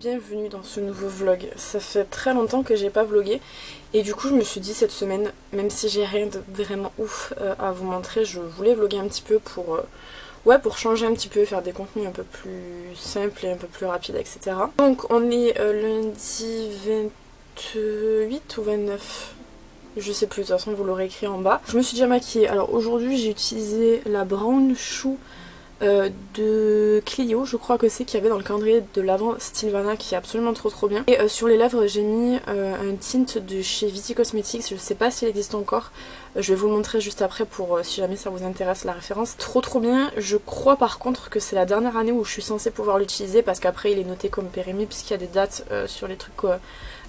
bienvenue dans ce nouveau vlog. Ça fait très longtemps que j'ai pas vlogué et du coup je me suis dit cette semaine, même si j'ai rien de vraiment ouf à vous montrer, je voulais vlogger un petit peu pour, pour changer un petit peu, faire des contenus un peu plus simples et un peu plus rapides, etc. Donc on est lundi 28 ou 29, je sais plus, de toute façon vous l'aurez écrit en bas. Je me suis déjà maquillée. Alors aujourd'hui j'ai utilisé la Brown Shoe de Clio, je crois que c'est, qu'il y avait dans le calendrier de l'avant Stilvana, qui est absolument trop bien. Et sur les lèvres j'ai mis un tint de chez Viti Cosmetics, je sais pas s'il existe encore, je vais vous le montrer juste après pour si jamais ça vous intéresse la référence. Trop bien. Je crois par contre que c'est la dernière année où je suis censée pouvoir l'utiliser parce qu'après il est noté comme périmé puisqu'il y a des dates sur les trucs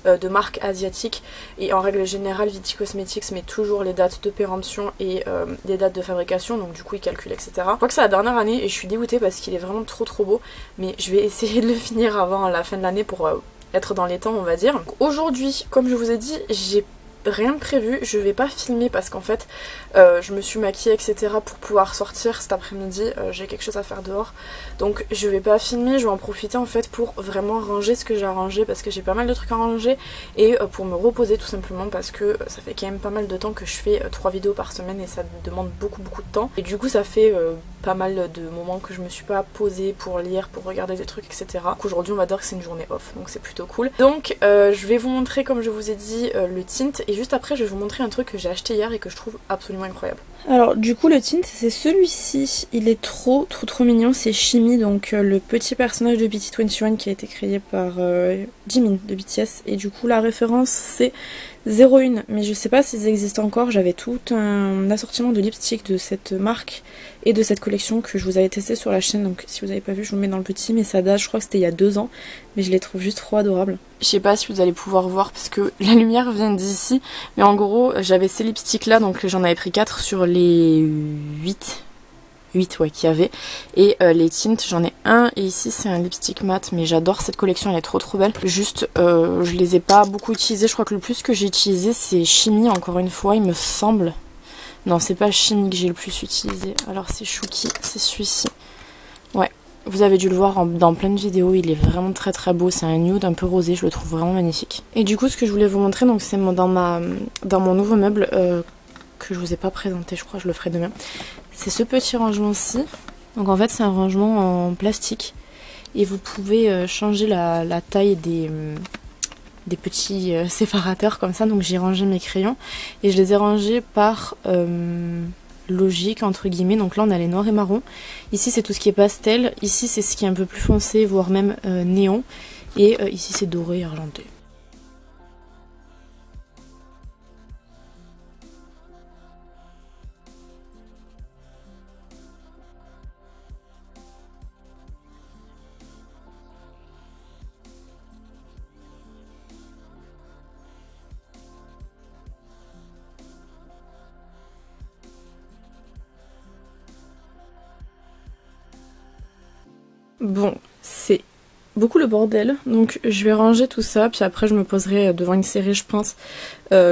de marques asiatiques, et en règle générale Viti Cosmetics met toujours les dates de péremption et les dates de fabrication, donc du coup ils calculent, etc. Je crois que c'est la dernière année et je suis dégoûtée parce qu'il est vraiment trop beau, mais je vais essayer de le finir avant la fin de l'année pour être dans les temps, on va dire. Aujourd'hui, comme je vous ai dit, j'ai rien de prévu, je vais pas filmer parce qu'en fait je me suis maquillée, etc. pour pouvoir sortir cet après-midi, j'ai quelque chose à faire dehors, donc je vais pas filmer, je vais en profiter en fait pour vraiment ranger ce que j'ai à ranger parce que j'ai pas mal de trucs à ranger, et pour me reposer tout simplement parce que ça fait quand même pas mal de temps que je fais 3 vidéos par semaine et ça demande beaucoup de temps, et du coup ça fait pas mal de moments que je me suis pas posée pour lire, pour regarder des trucs, etc. Donc aujourd'hui on va dire que c'est une journée off, donc c'est plutôt cool. Donc je vais vous montrer, comme je vous ai dit, le tint, et juste après je vais vous montrer un truc que j'ai acheté hier et que je trouve absolument incroyable. Alors du coup le tint c'est celui-ci, il est trop mignon, c'est Shimmy, donc le petit personnage de BT21 qui a été créé par Jimin de BTS, et du coup la référence c'est 01, mais je sais pas s'ils existent encore. J'avais tout un assortiment de lipstick de cette marque et de cette collection que je vous avais testé sur la chaîne, donc si vous n'avez pas vu je vous le mets dans le petit, mais ça date, je crois que c'était il y a 2 ans, mais je les trouve juste trop adorables. Je sais pas si vous allez pouvoir voir parce que la lumière vient d'ici, mais en gros j'avais ces lipsticks là, donc j'en avais pris 4 sur les 8 ouais, qu'il y avait, et les tints j'en ai un, et ici c'est un lipstick mat, mais j'adore cette collection, elle est trop belle. Juste je les ai pas beaucoup utilisés, je crois que le plus que j'ai utilisé c'est Shimmy, encore une fois il me semble. Non, c'est pas Shimmy que j'ai le plus utilisé, alors c'est Chouki, c'est celui-ci. Ouais, vous avez dû le voir dans plein de vidéos, il est vraiment très beau, c'est un nude un peu rosé, je le trouve vraiment magnifique. Et du coup ce que je voulais vous montrer, donc c'est dans mon nouveau meuble que je vous ai pas présenté, je crois que je le ferai demain. C'est ce petit rangement-ci. Donc en fait c'est un rangement en plastique et vous pouvez changer la taille des petits séparateurs comme ça. Donc j'ai rangé mes crayons et je les ai rangés par logique entre guillemets. Donc là on a les noirs et marrons. Ici c'est tout ce qui est pastel. Ici c'est ce qui est un peu plus foncé, voire même néon. Et ici c'est doré et argenté. Bon, c'est beaucoup le bordel, donc je vais ranger tout ça, puis après je me poserai devant une série je pense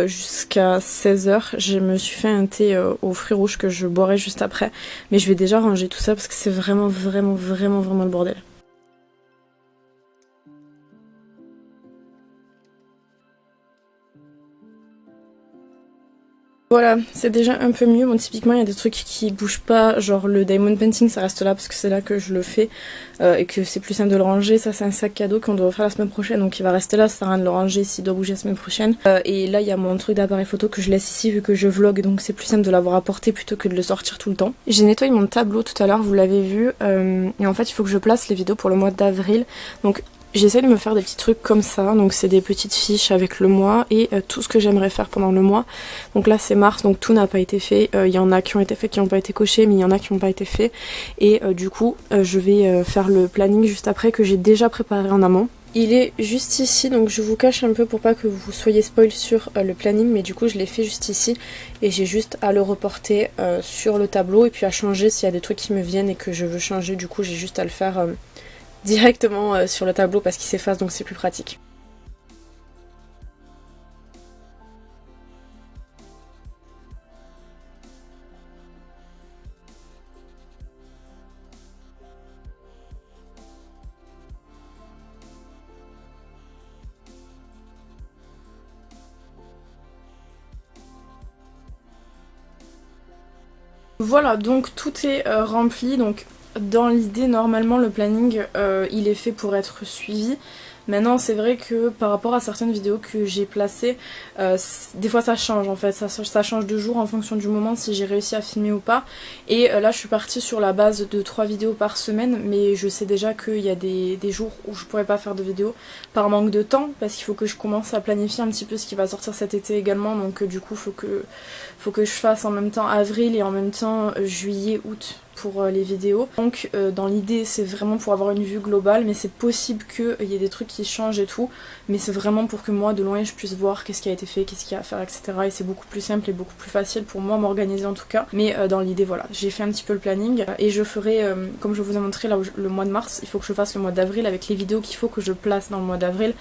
jusqu'à 16h. Je me suis fait un thé aux fruits rouges que je boirai juste après, mais je vais déjà ranger tout ça parce que c'est vraiment le bordel. Voilà, c'est déjà un peu mieux. Bon, typiquement, il y a des trucs qui bougent pas, genre le diamond painting, ça reste là parce que c'est là que je le fais et que c'est plus simple de le ranger. Ça, c'est un sac cadeau qu'on doit faire la semaine prochaine, donc il va rester là, ça sert à rien de le ranger s'il doit bouger la semaine prochaine. Et là, il y a mon truc d'appareil photo que je laisse ici vu que je vlog, donc c'est plus simple de l'avoir apporté plutôt que de le sortir tout le temps. J'ai nettoyé mon tableau tout à l'heure, vous l'avez vu, et en fait, il faut que je place les vidéos pour le mois d'avril. Donc j'essaie de me faire des petits trucs comme ça, donc c'est des petites fiches avec le mois et tout ce que j'aimerais faire pendant le mois. Donc là c'est mars, donc tout n'a pas été fait, il y en a qui ont été faits, qui n'ont pas été cochés, mais il y en a qui n'ont pas été faits. Et du coup je vais faire le planning juste après que j'ai déjà préparé en amont. Il est juste ici, donc je vous cache un peu pour pas que vous soyez spoil sur le planning, mais du coup je l'ai fait juste ici et j'ai juste à le reporter sur le tableau et puis à changer s'il y a des trucs qui me viennent et que je veux changer. Du coup j'ai juste à le faire directement sur le tableau parce qu'il s'efface, donc c'est plus pratique. Voilà, donc tout est rempli, donc dans l'idée normalement le planning il est fait pour être suivi. Maintenant c'est vrai que par rapport à certaines vidéos que j'ai placées, des fois ça change en fait, ça change de jour en fonction du moment si j'ai réussi à filmer ou pas. Et là je suis partie sur la base de 3 vidéos par semaine, mais je sais déjà qu'il y a des jours où je pourrais pas faire de vidéos par manque de temps, parce qu'il faut que je commence à planifier un petit peu ce qui va sortir cet été également, donc du coup faut que je fasse en même temps avril et en même temps juillet, août pour les vidéos. Donc dans l'idée c'est vraiment pour avoir une vue globale, mais c'est possible qu'il y ait des trucs qui changent et tout, mais c'est vraiment pour que moi de loin je puisse voir qu'est-ce qui a été fait, qu'est-ce qu'il y a à faire, etc. Et c'est beaucoup plus simple et beaucoup plus facile pour moi m'organiser en tout cas. Mais dans l'idée voilà, j'ai fait un petit peu le planning et je ferai, comme je vous ai montré là le mois de mars, il faut que je fasse le mois d'avril avec les vidéos qu'il faut que je place dans le mois d'avril,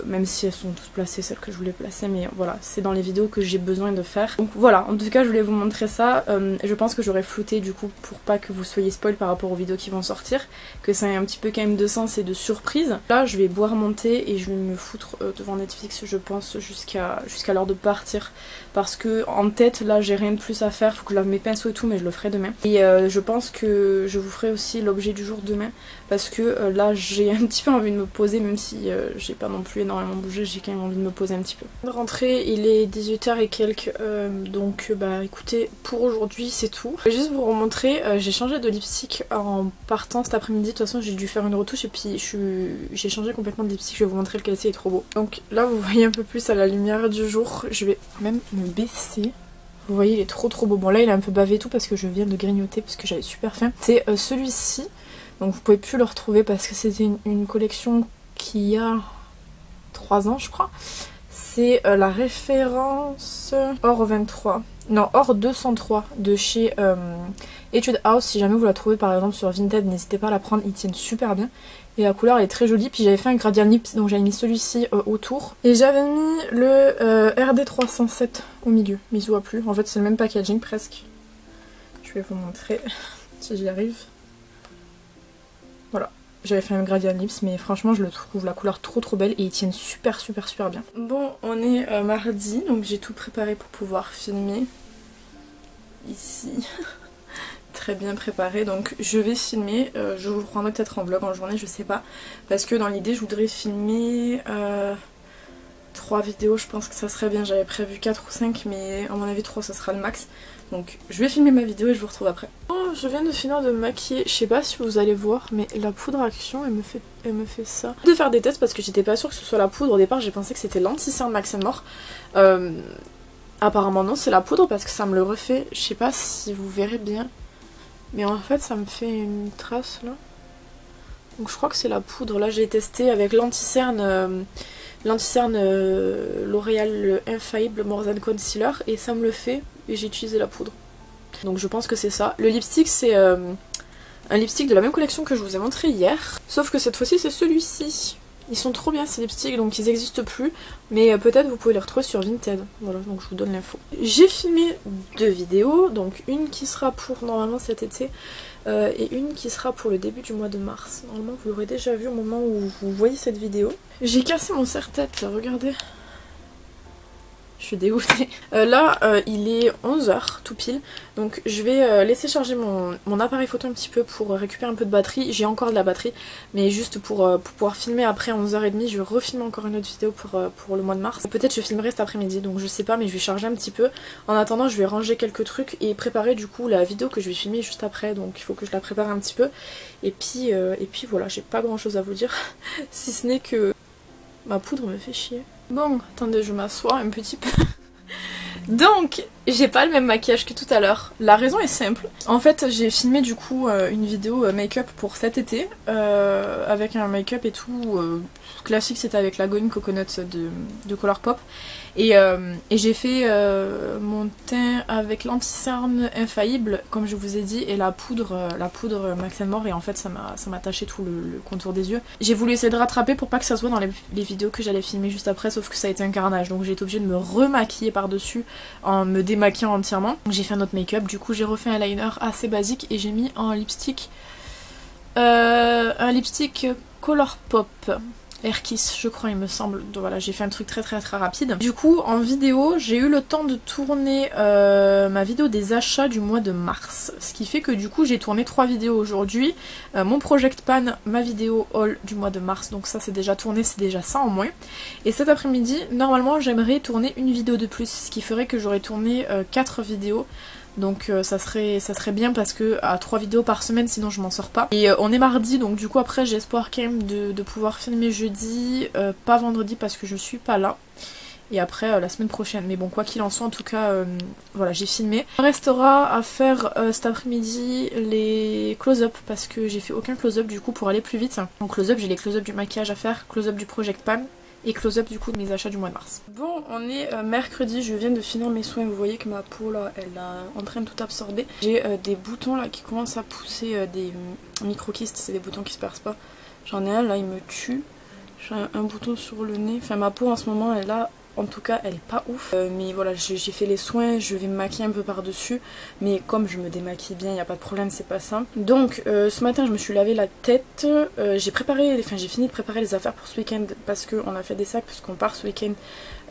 même si elles sont toutes placées, celles que je voulais placer, mais voilà, c'est dans les vidéos que j'ai besoin de faire. Donc voilà, en tout cas je voulais vous montrer ça. Je pense que j'aurais flouté du coup pour pas que vous soyez spoil par rapport aux vidéos qui vont sortir, que ça ait un petit peu quand même de sens et de surprise. Là je vais boire mon thé et je vais me foutre devant Netflix je pense jusqu'à l'heure de partir, parce que en tête là j'ai rien de plus à faire, faut que je lave mes pinceaux et tout, mais je le ferai demain. Et je pense que je vous ferai aussi l'objet du jour demain, parce que là j'ai un petit peu envie de me poser, même si j'ai pas non plus énormément bougé, j'ai quand même envie de me poser un petit peu. De rentrer, il est 18h et quelques, donc bah écoutez, pour aujourd'hui c'est tout. Je vais juste vous remontrer, j'ai changé de lipstick en partant cet après-midi, de toute façon j'ai dû faire une retouche et puis j'ai changé complètement de lipstick, je vais vous montrer lequel c'est, il est trop beau. Donc là vous voyez un peu plus à la lumière du jour, je vais même me baisser. Vous voyez il est trop beau. Bon là il est un peu bavé et tout parce que je viens de grignoter parce que j'avais super faim. C'est celui-ci, donc vous pouvez plus le retrouver parce que c'était une collection qui a 3 ans je crois. C'est la référence Or 23, non Or 203 de chez Etude House. Si jamais vous la trouvez par exemple sur Vinted, n'hésitez pas à la prendre, ils tiennent super bien. Et la couleur elle est très jolie, puis j'avais fait un gradient lips, donc j'avais mis celui-ci autour. Et j'avais mis le RD 307 au milieu, mais il se voit plus, en fait c'est le même packaging presque. Je vais vous montrer si j'y arrive. Voilà. J'avais fait un gradient lips, mais franchement je le trouve la couleur trop belle et ils tiennent super bien. Bon, on est mardi, donc j'ai tout préparé pour pouvoir filmer. Ici, très bien préparé, donc je vais filmer, je vous le prendrai peut-être en vlog en journée, je sais pas. Parce que dans l'idée je voudrais filmer 3 vidéos, je pense que ça serait bien, j'avais prévu 4 ou 5, mais à mon avis 3 ça sera le max. Donc je vais filmer ma vidéo et je vous retrouve après. Oh, je viens de finir de me maquiller, je sais pas si vous allez voir, mais la poudre action elle me fait ça. De faire des tests parce que j'étais pas sûre que ce soit la poudre, au départ j'ai pensé que c'était l'anti-cerne Max & More. Apparemment non, c'est la poudre parce que ça me le refait, je sais pas si vous verrez bien, mais en fait ça me fait une trace là. Donc je crois que c'est la poudre, là j'ai testé avec l'anti-cerne L'Oréal Infaillible More Than Concealer et ça me le fait et j'ai utilisé la poudre. Donc je pense que c'est ça. Le lipstick c'est un lipstick de la même collection que je vous ai montré hier, sauf que cette fois-ci c'est celui-ci. Ils sont trop bien ces lipsticks, donc ils n'existent plus, mais peut-être vous pouvez les retrouver sur Vinted. Voilà, donc je vous donne l'info. J'ai filmé 2 vidéos, donc une qui sera pour normalement cet été et une qui sera pour le début du mois de mars. Normalement vous l'aurez déjà vu au moment où vous voyez cette vidéo. J'ai cassé mon serre-tête, regardez. Je suis dégoûtée. Là, il est 11h tout pile, donc je vais laisser charger mon appareil photo un petit peu pour récupérer un peu de batterie. J'ai encore de la batterie, mais juste pour pouvoir filmer après 11h30, je vais refilmer encore une autre vidéo pour le mois de mars. Peut-être je filmerai cet après-midi, donc je sais pas, mais je vais charger un petit peu. En attendant, je vais ranger quelques trucs et préparer du coup la vidéo que je vais filmer juste après, donc il faut que je la prépare un petit peu. Et puis voilà, j'ai pas grand chose à vous dire, si ce n'est que ma poudre me fait chier. Bon, attendez, je m'assois un petit peu. Donc, j'ai pas le même maquillage que tout à l'heure. La raison est simple. En fait, j'ai filmé du coup une vidéo make-up pour cet été, avec un make-up et tout classique, c'était avec la Going Coconut de Colourpop. Et j'ai fait mon teint avec l'anti-cerne Infaillible, comme je vous ai dit, et la poudre Max & More, et en fait ça m'a taché tout le contour des yeux. J'ai voulu essayer de rattraper pour pas que ça soit dans les vidéos que j'allais filmer juste après, sauf que ça a été un carnage, donc j'ai été obligée de me remaquiller par-dessus en me démaquillant entièrement. J'ai fait un autre make-up, du coup j'ai refait un liner assez basique et j'ai mis un lipstick Colourpop. Air Kiss je crois il me semble. Donc voilà, j'ai fait un truc très rapide. Du coup en vidéo j'ai eu le temps de tourner ma vidéo des achats du mois de mars. Ce qui fait que du coup j'ai tourné 3 vidéos aujourd'hui. Mon Project Pan, ma vidéo haul du mois de mars, donc ça c'est déjà tourné, c'est déjà ça en moins. Et cet après-midi normalement j'aimerais tourner une vidéo de plus, ce qui ferait que j'aurais tourné 4 vidéos. Donc ça serait bien parce que à 3 vidéos par semaine sinon je m'en sors pas. Et on est mardi donc du coup après j'ai espoir quand même de pouvoir filmer jeudi, pas vendredi parce que je suis pas là. Et après la semaine prochaine. Mais bon quoi qu'il en soit en tout cas voilà j'ai filmé. Il restera à faire cet après-midi les close-up parce que j'ai fait aucun close-up du coup pour aller plus vite. En close-up j'ai les close-up du maquillage à faire, close-up du Project Pan. Et close-up du coup de mes achats du mois de mars. Bon, on est mercredi, je viens de finir mes soins. Vous voyez que ma peau là, elle est en train de tout absorber. J'ai des boutons là qui commencent à pousser, des micro-kystes, c'est des boutons qui se percent pas. J'en ai un là, il me tue. J'ai un bouton sur le nez. Enfin, ma peau en ce moment, elle a... En tout cas, elle est pas ouf. Mais voilà, j'ai fait les soins, je vais me maquiller un peu par-dessus. Mais comme je me démaquille bien, il n'y a pas de problème, c'est pas ça. Donc, ce matin, je me suis lavé la tête. J'ai fini de préparer les affaires pour ce week-end parce qu'on a fait des sacs, parce qu'on part ce week-end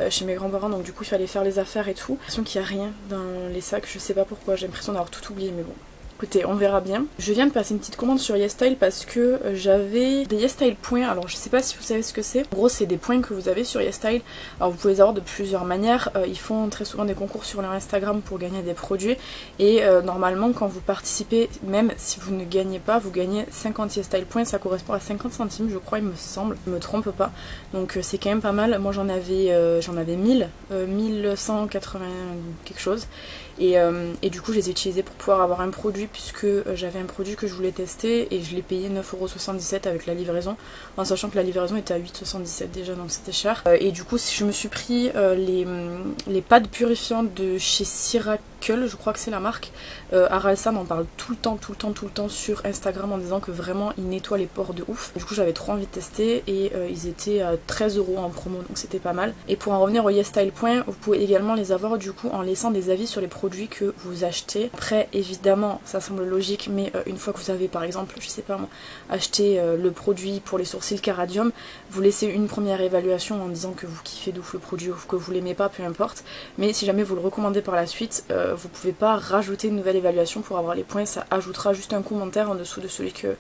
chez mes grands-parents. Donc, du coup, il fallait faire les affaires et tout. J'ai l'impression qu'il n'y a rien dans les sacs, je sais pas pourquoi. J'ai l'impression d'avoir tout oublié, mais bon. Écoutez, on verra bien. Je viens de passer une petite commande sur YesStyle parce que j'avais des YesStyle points. Alors je sais pas si vous savez ce que c'est. En gros c'est des points que vous avez sur YesStyle. Alors vous pouvez les avoir de plusieurs manières. Ils font très souvent des concours sur leur Instagram pour gagner des produits. Et normalement quand vous participez, même si vous ne gagnez pas, vous gagnez 50 YesStyle points. Ça correspond à 50 centimes je crois il me semble. Je me trompe pas. Donc c'est quand même pas mal. Moi j'en avais 1000, 1180 quelque chose. Et du coup je les ai utilisés pour pouvoir avoir un produit puisque j'avais un produit que je voulais tester et je l'ai payé 9,77€ avec la livraison en sachant que la livraison était à 8,77€ déjà donc c'était cher. Et du coup je me suis pris les pâtes purifiantes de chez Ciracle, je crois que c'est la marque. Aralsan en parle tout le temps sur Instagram en disant que vraiment ils nettoient les pores de ouf. Du coup j'avais trop envie de tester et ils étaient à 13€ en promo donc c'était pas mal. Et pour en revenir au YesStyle Point, vous pouvez également les avoir du coup en laissant des avis sur les produits que vous achetez. Après évidemment ça semble logique mais une fois que vous avez par exemple je sais pas moi acheté le produit pour les sourcils Caradium, vous laissez une première évaluation en disant que vous kiffez de ouf le produit ou que vous l'aimez pas, peu importe. Mais si jamais vous le recommandez par la suite, vous pouvez pas rajouter une nouvelle évaluation pour avoir les points, ça ajoutera juste un commentaire en dessous de celui que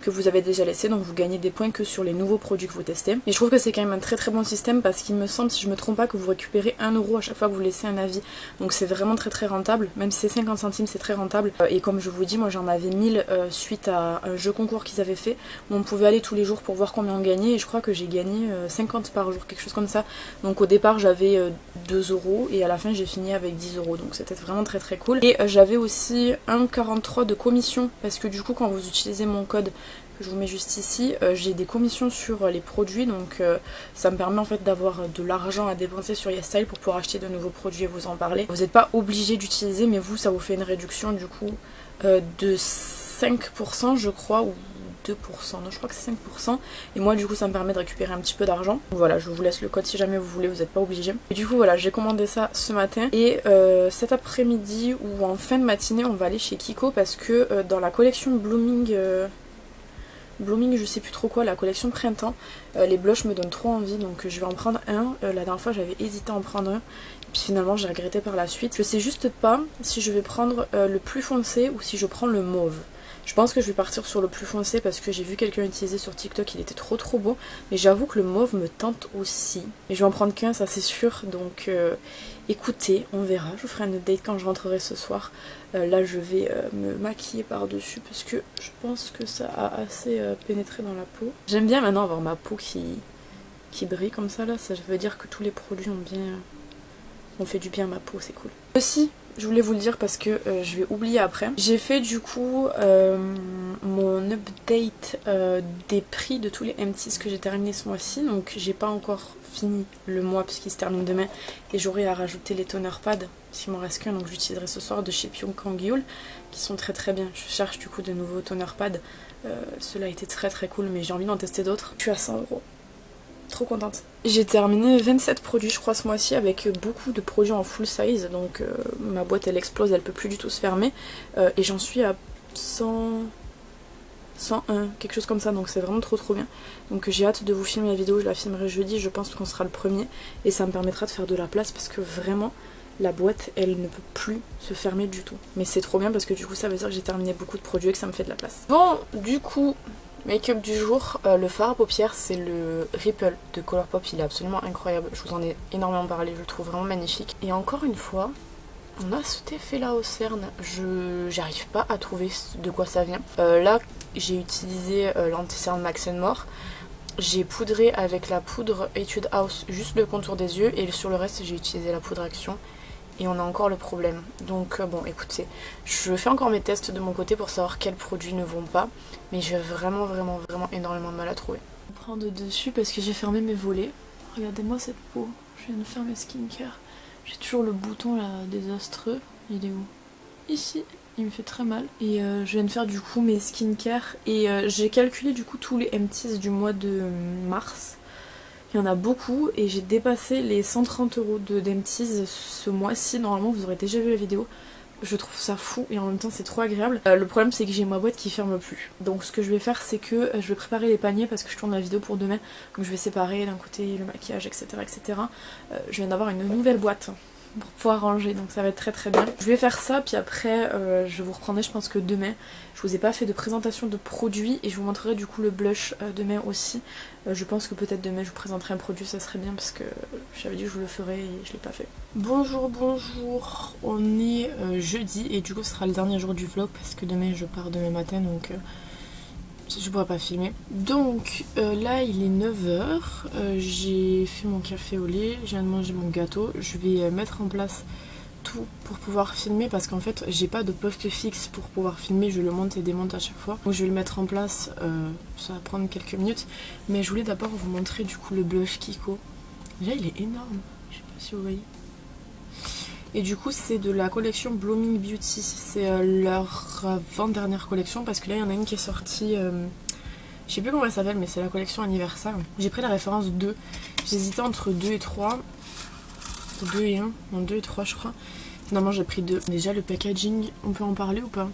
vous avez déjà laissé, donc vous gagnez des points que sur les nouveaux produits que vous testez. Et je trouve que c'est quand même un très bon système parce qu'il me semble, si je me trompe pas, que vous récupérez 1€ à chaque fois que vous laissez un avis, donc c'est vraiment très rentable, même si c'est 50 centimes c'est très rentable. Et comme je vous dis, moi j'en avais 1000 suite à un jeu concours qu'ils avaient fait où on pouvait aller tous les jours pour voir combien on gagnait et je crois que j'ai gagné 50 par jour, quelque chose comme ça. Donc au départ j'avais 2€ et à la fin j'ai fini avec 10€, donc c'était vraiment très cool. Et j'avais aussi 1,43€ de commission parce que du coup quand vous utilisez mon code que je vous mets juste ici, j'ai des commissions sur les produits, donc ça me permet en fait d'avoir de l'argent à dépenser sur YesStyle pour pouvoir acheter de nouveaux produits et vous en parler. Vous n'êtes pas obligé d'utiliser, mais vous ça vous fait une réduction du coup de 5% je crois, ou 2%, non je crois que c'est 5%, et moi du coup ça me permet de récupérer un petit peu d'argent. Voilà, je vous laisse le code si jamais vous voulez, vous n'êtes pas obligé. Et du coup voilà, j'ai commandé ça ce matin et cet après-midi ou en fin de matinée on va aller chez Kiko parce que dans la collection Blooming je sais plus trop quoi, la collection printemps, les blushs me donnent trop envie donc je vais en prendre un. La dernière fois j'avais hésité à en prendre un puis finalement j'ai regretté par la suite. Je sais juste pas si je vais prendre le plus foncé ou si je prends le mauve. Je pense que je vais partir sur le plus foncé parce que j'ai vu quelqu'un utiliser sur TikTok, il était trop beau. Mais j'avoue que le mauve me tente aussi. Et je vais en prendre qu'un, ça c'est sûr. Donc écoutez, on verra. Je vous ferai un update quand je rentrerai ce soir. Là je vais me maquiller par-dessus parce que je pense que ça a assez pénétré dans la peau. J'aime bien maintenant avoir ma peau qui brille comme ça là. Ça veut dire que tous les produits ont fait du bien à ma peau, c'est cool. Aussi, je voulais vous le dire parce que je vais oublier après. J'ai fait du coup mon update des prix de tous les M6 que j'ai terminé ce mois-ci. Donc j'ai pas encore fini le mois puisqu'il se termine demain. Et j'aurai à rajouter les toner pads s'il m'en reste qu'un. Donc j'utiliserai ce soir de chez Pyong Kangyeol qui sont très bien. Je cherche du coup de nouveaux toner pads. Ceux-là étaient très cool mais j'ai envie d'en tester d'autres. Je suis à 100€. Trop contente. J'ai terminé 27 produits je crois ce mois-ci avec beaucoup de produits en full size, donc ma boîte elle explose, elle peut plus du tout se fermer et j'en suis à 100 101, quelque chose comme ça, donc c'est vraiment trop bien. Donc j'ai hâte de vous filmer la vidéo, je la filmerai jeudi, je pense qu'on sera le premier et ça me permettra de faire de la place parce que vraiment la boîte elle ne peut plus se fermer du tout. Mais c'est trop bien parce que du coup ça veut dire que j'ai terminé beaucoup de produits et que ça me fait de la place. Bon, du coup, make-up du jour, le fard à paupières c'est le Ripple de Colourpop, il est absolument incroyable, je vous en ai énormément parlé, je le trouve vraiment magnifique. Et encore une fois, on a cet effet là au cerne, j'arrive pas à trouver de quoi ça vient. Là j'ai utilisé l'anti-cerne Max More, j'ai poudré avec la poudre Etude House juste le contour des yeux et sur le reste j'ai utilisé la poudre Action et on a encore le problème. Donc bon écoutez, je fais encore mes tests de mon côté pour savoir quels produits ne vont pas, mais j'ai vraiment énormément de mal à trouver. Je vais prendre dessus parce que j'ai fermé mes volets. Regardez-moi cette peau, je viens de faire mes skincare. J'ai toujours le bouton là désastreux. Il est où? Ici, il me fait très mal. Et je viens de faire du coup mes skincare. Et j'ai calculé du coup tous les empties du mois de mars. Il y en a beaucoup et j'ai dépassé les 130 € d'empties ce mois-ci. Normalement vous aurez déjà vu la vidéo. Je trouve ça fou et en même temps c'est trop agréable. Le problème c'est que j'ai ma boîte qui ferme plus. Donc ce que je vais faire c'est que je vais préparer les paniers parce que je tourne la vidéo pour demain. Donc je vais séparer d'un côté le maquillage etc. Je viens d'avoir une nouvelle boîte pour pouvoir ranger donc ça va être très bien. Je vais faire ça puis après je vous reprendrai je pense que demain. Je vous ai pas fait de présentation de produits et je vous montrerai du coup le blush demain aussi. Je pense que peut-être demain je vous présenterai un produit, ça serait bien parce que j'avais dit que je vous le ferai et je l'ai pas fait. Bonjour, on est jeudi et du coup ce sera le dernier jour du vlog parce que demain je pars demain matin donc je pourrais pas filmer. Donc là il est 9 h, j'ai fait mon café au lait, je viens de manger mon gâteau, je vais mettre en place tout pour pouvoir filmer parce qu'en fait j'ai pas de poste fixe pour pouvoir filmer, je le monte et démonte à chaque fois. Donc je vais le mettre en place, ça va prendre quelques minutes. Mais je voulais d'abord vous montrer du coup le blush Kiko. Déjà il est énorme, je sais pas si vous voyez. Et du coup c'est de la collection Blooming Beauty, c'est leur avant-dernière collection parce que là il y en a une qui est sortie, je sais plus comment elle s'appelle mais c'est la collection anniversaire. J'ai pris la référence 2, j'hésitais entre 2 et 3. 2 et 1, non 2 et 3 je crois. Finalement j'ai pris 2. Déjà le packaging, on peut en parler ou pas?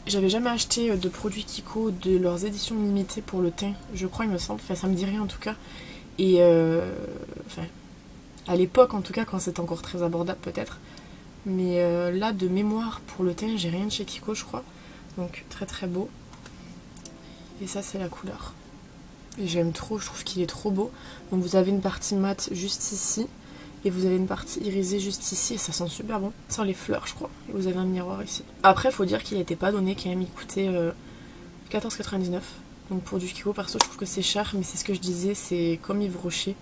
J'avais jamais acheté de produits Kiko de leurs éditions limitées pour le teint, je crois il me semble, enfin ça me dit rien en tout cas. Et enfin à l'époque en tout cas quand c'était encore très abordable peut-être. Mais là de mémoire pour le teint j'ai rien de chez Kiko je crois. Donc très beau. Et ça c'est la couleur. Et j'aime trop, je trouve qu'il est trop beau. Donc vous avez une partie mat juste ici. Et vous avez une partie irisée juste ici et ça sent super bon. Sans les fleurs je crois. Et vous avez un miroir ici. Après faut dire qu'il n'était pas donné quand même, il coûtait 14,99. Donc pour du Kiko perso je trouve que c'est cher. Mais c'est ce que je disais, c'est comme Yves Rocher.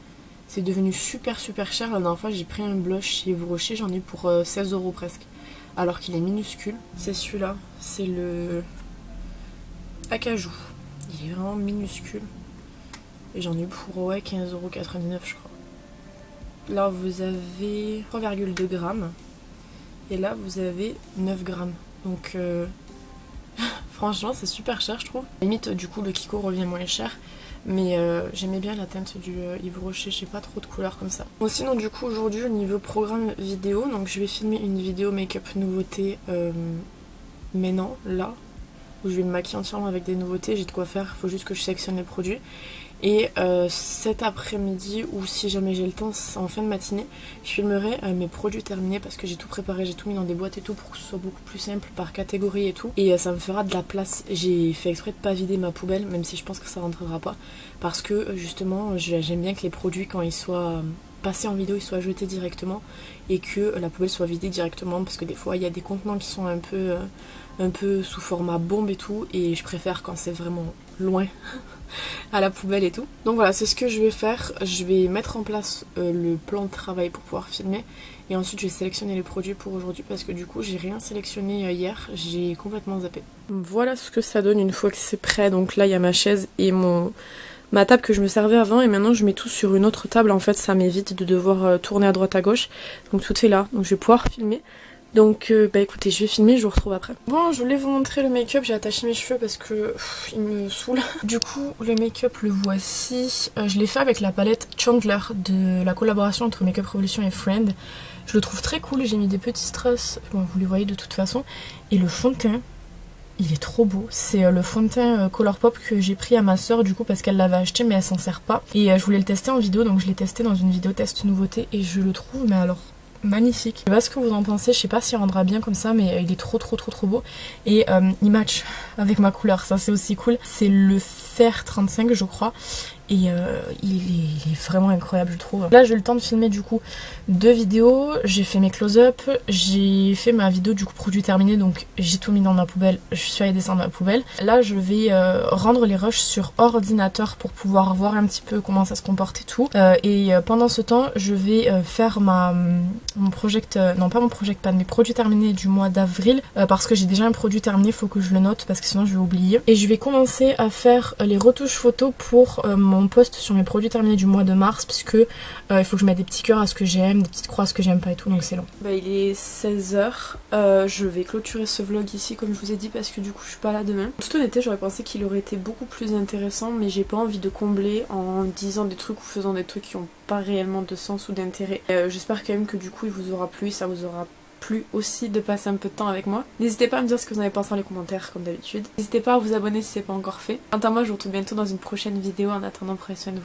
C'est devenu super cher. La dernière fois j'ai pris un blush chez Yves Rocher, j'en ai eu pour 16 € presque. Alors qu'il est minuscule. C'est celui-là, c'est le Acajou. Il est vraiment minuscule. Et j'en ai eu pour ouais, 15,99 € je crois. Là vous avez 3,2 grammes et là vous avez 9 grammes. Donc franchement c'est super cher je trouve. Limite du coup le Kiko revient moins cher. Mais j'aimais bien la teinte du Yves Rocher, j'ai pas trop de couleurs comme ça. Bon, sinon du coup aujourd'hui au niveau programme vidéo, donc je vais filmer une vidéo make-up nouveauté maintenant là. Où je vais me maquiller entièrement avec des nouveautés, j'ai de quoi faire, il faut juste que je sélectionne les produits. Et cet après-midi, ou si jamais j'ai le temps, en fin de matinée, je filmerai mes produits terminés parce que j'ai tout préparé, j'ai tout mis dans des boîtes et tout pour que ce soit beaucoup plus simple par catégorie et tout. Et ça me fera de la place. J'ai fait exprès de pas vider ma poubelle, même si je pense que ça rentrera pas. Parce que justement, j'aime bien que les produits, quand ils soient passés en vidéo, ils soient jetés directement. Et que la poubelle soit vidée directement. Parce que des fois, il y a des contenants qui sont un peu sous format bombe et tout. Et je préfère quand c'est vraiment loin. À la poubelle et tout. Donc voilà, c'est ce que je vais faire. Je vais mettre en place le plan de travail pour pouvoir filmer. Et ensuite je vais sélectionner les produits pour aujourd'hui parce que du coup j'ai rien sélectionné hier. J'ai complètement zappé. Voilà ce que ça donne une fois que c'est prêt. Donc là il y a ma chaise et ma table que je me servais avant. Et maintenant je mets tout sur une autre table. En fait ça m'évite de devoir tourner à droite à gauche. Donc tout est là. Donc je vais pouvoir filmer. Donc bah écoutez, je vais filmer, je vous retrouve après. Bon, je voulais vous montrer le make-up, j'ai attaché mes cheveux parce que il me saoule. Du coup, le make-up, le voici. Je l'ai fait avec la palette Chandler de la collaboration entre Makeup Revolution et Friend. Je le trouve très cool, j'ai mis des petits strass, bon, vous les voyez de toute façon. Et le fond de teint, il est trop beau. C'est le fond de teint Colourpop que j'ai pris à ma soeur du coup parce qu'elle l'avait acheté mais elle s'en sert pas. Et je voulais le tester en vidéo, donc je l'ai testé dans une vidéo test nouveauté et je le trouve mais alors magnifique. Je sais pas ce que vous en pensez, je sais pas s'il rendra bien comme ça mais il est trop beau. Et il match avec ma couleur, ça c'est aussi cool. C'est le fer 35 je crois. Et il est vraiment incroyable je trouve. Là j'ai eu le temps de filmer du coup 2 vidéos, j'ai fait mes close-up, j'ai fait ma vidéo du coup produit terminé, donc j'ai tout mis dans ma poubelle, je suis allée descendre ma poubelle. Là je vais rendre les rushs sur ordinateur pour pouvoir voir un petit peu comment ça se comporte et tout. Et pendant ce temps je vais faire mon project, non pas mon project pad, mes produits terminés du mois d'avril parce que j'ai déjà un produit terminé, faut que je le note parce que sinon je vais oublier. Et je vais commencer à faire les retouches photos pour mon post sur mes produits terminés du mois de mars puisque il faut que je mette des petits cœurs à ce que j'aime, des petites croix à ce que j'aime pas et tout, donc c'est long. Bah il est 16h, je vais clôturer ce vlog ici comme je vous ai dit parce que du coup je suis pas là demain. En toute honnêteté j'aurais pensé qu'il aurait été beaucoup plus intéressant mais j'ai pas envie de combler en disant des trucs ou faisant des trucs qui ont pas réellement de sens ou d'intérêt. J'espère quand même que du coup il vous aura plu, ça vous aura plu aussi de passer un peu de temps avec moi. N'hésitez pas à me dire ce que vous en avez pensé dans les commentaires comme d'habitude. N'hésitez pas à vous abonner si c'est pas encore fait. Quant à moi je vous retrouve bientôt dans une prochaine vidéo. En attendant, prenez soin de vous.